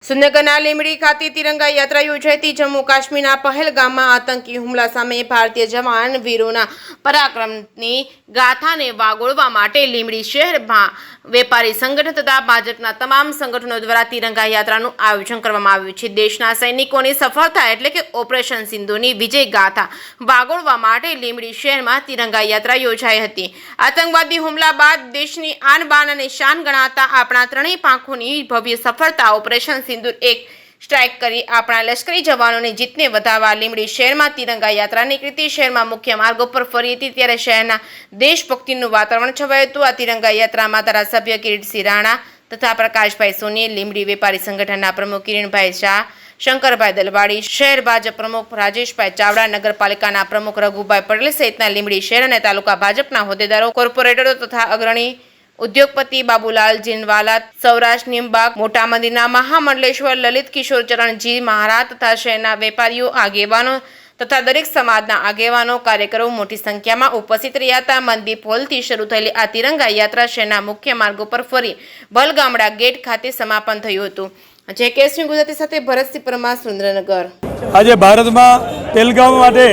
સુરેન્દ્રનગરના લીંબડી ખાતે તિરંગા યાત્રા યોજાઈ હતી। જમ્મુ કાશ્મીરના પહેલગામમાં આતંકી હુમલા સામે ભારતીય જવાન વીરોના પરાક્રમની ગાથાને વાગોળવા માટે લીંબડી શહેરમાં વેપારી સંગઠન તથા ભાજપના તમામ સંગઠનો દ્વારા તિરંગા યાત્રાનું આયોજન કરવામાં આવ્યું છે। દેશના સૈનિકોની સફળતા એટલે કે ઓપરેશન સિંધુની વિજય ગાથા વાગોળવા માટે લીંબડી શહેરમાં તિરંગા યાત્રા યોજાઈ હતી। આતંકવાદી હુમલા બાદ દેશની આન બાન અને શાન ગણાતા આપણા ત્રણેય પાંખોની ભવ્ય સફળતા ઓપરેશન સિંદૂર એક સ્ટ્રાઇક કરી આપણા લશ્કરી જવાનોની જીતને વધારવા લીંબડી શહેરમાં તિરંગા યાત્રા નીકળી હતી। શહેરમાં મુખ્ય માર્ગો પર ફરી હતી ત્યારે શહેરના દેશભક્તિનું વાતાવરણ છવાયું હતું। આ તિરંગા યાત્રામાં ધારાસભ્ય કિરીટસિંહ રાણા તથા પ્રકાશભાઈ સોની, લીંબડી વેપારી સંગઠનના પ્રમુખ કિરણભાઈ શાહ, શંકરભાઈ દલવાડી, શહેર ભાજપ પ્રમુખ રાજેશભાઈ ચાવડા, નગરપાલિકાના પ્રમુખ રઘુભાઈ પટેલ સહિતના લીંબડી શહેર અને તાલુકા ભાજપના હોદ્દેદારો, કોર્પોરેટરો તથા અગ્રણી ઉદ્યોગપતિ બાબુલાલ જીનવાલા, સૌરાષ્ટ્ર નિમબાગ મોટા મંદિરના મહામંડલેશ્વર લલિત કિશોર ચરણજી મહારાજ તથા શહેરના વેપારીઓ, આગેવાનો તથા દરેક સમાજના આગેવાનો, કાર્યકરો મોટી સંખ્યામાં ઉપસ્થિત રહ્યા હતા। મંદીપ હોલથી શરૂ થયેલી આ તિરંગા યાત્રા શહેરના મુખ્ય માર્ગો પર ફરી બલગામડા ગેટ ખાતે સમાપન થયું હતું। જે કેસની ગુજરાતી સાથે ભરતસિંહ પરમાર, સુરેન્દ્રનગર। આજે ભારતમાં પહેલગામ માટે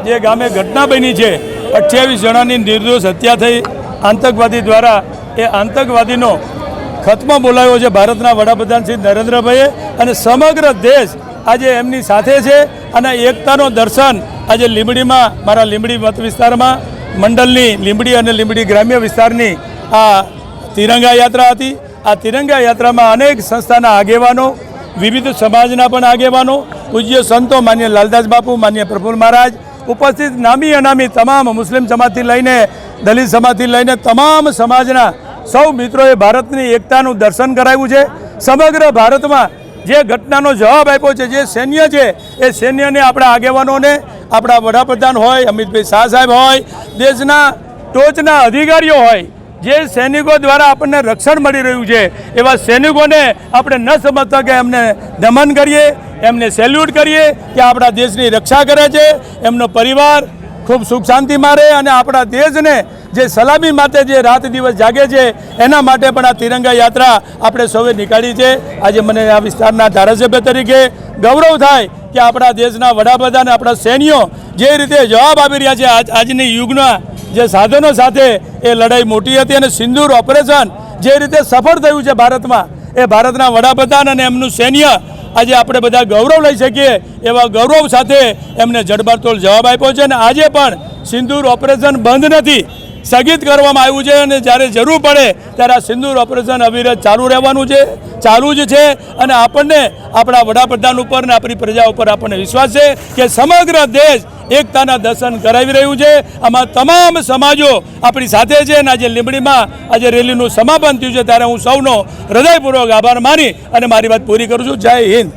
જે ગામે ઘટના બની છે, 28 જણાની નિર્દોષ હત્યા થઈ આતંકવાદી દ્વારા, એ આતંકવાદીનો ખતમો બોલાવ્યો છે ભારતના વડાપ્રધાન શ્રી નરેન્દ્રભાઈએ, અને સમગ્ર દેશ આજે એમની સાથે છે। અને એકતાનો દર્શન આજે લીંબડીમાં, મારા લીંબડી મત વિસ્તારમાં મંડળની લીંબડી અને લીંબડી ગ્રામ્ય વિસ્તારની આ તિરંગા યાત્રા હતી। આ તિરંગા યાત્રામાં અનેક સંસ્થાના આગેવાનો, વિવિધ સમાજના પણ આગેવાનો, પૂજ્ય સંતો, માન્ય લાલદાસ બાપુ, માન્ય પ્રફુલ્લ મહારાજ ઉપસ્થિત, નામી અનામી તમામ મુસ્લિમ સમાજથી લઈને દલિત સમાજથી લઈને તમામ સમાજના સૌ મિત્રોએ ભારતની એકતાનું દર્શન કરાવ્યું છે। સમગ્ર ભારતમાં જે ઘટનાનો જવાબ આપ્યો છે, જે સૈન્ય છે, એ સૈન્યને આપણા આગેવાનોને, આપણા વડાપ્રધાન હોય, અમિતભાઈ શાહ સાહેબ હોય, દેશના ટોચના અધિકારીઓ હોય, જે સૈનિકો દ્વારા આપણને રક્ષણ મળી રહ્યું છે, એવા સૈનિકોને આપણે ન સમજતા કે એમને નમન કરીએ, એમને સેલ્યુટ કરીએ કે આપણા દેશની રક્ષા કરે છે, એમનો પરિવાર ખૂબ સુખ શાંતિ મારે અને આપણા દેશને જે સલામી માટે જે રાત દિવસ જાગે છે, એના માટે પણ આ તિરંગા યાત્રા આપણે સૌએ નીકાળી છે। આજે મને આ વિસ્તારના ધારાસભ્ય તરીકે ગૌરવ થાય કે આપણા દેશના વડાપ્રધાન, આપણા સૈન્યો જે રીતે જવાબ આપી રહ્યા છે આજની યુગના જે સાધનો સાથે, એ લડાઈ મોટી હતી અને સિંદૂર ઓપરેશન જે રીતે સફળ થયું છે ભારતમાં, એ ભારતના વડાપ્રધાન અને એમનું સૈન્ય આજે આપણે બધા ગૌરવ લઈ શકીએ એવા ગૌરવ સાથે એમને જડબાતોડ જવાબ આપ્યો છે। અને આજે પણ સિંદૂર ઓપરેશન બંધ નથી, સ્થગિત કરવામાં આવ્યું છે, અને જ્યારે જરૂર પડે ત્યારે આ સિંદૂર ઓપરેશન અવિરત ચાલુ રહેવાનું છે, ચાલુ જ છે। અને આપણને આપણા વડાપ્રધાન ઉપર અને આપણી પ્રજા ઉપર આપણને વિશ્વાસ છે કે સમગ્ર દેશ એકતાના દર્શન કરાવી રહ્યું છે। આમાં તમામ સમાજો આપણી સાથે છે, અને આજે લીંબડીમાં આજે રેલીનું સમાપન થયું છે, ત્યારે હું સૌનો હૃદયપૂર્વક આભાર માની અને મારી વાત પૂરી કરું છું। જય હિન્દ।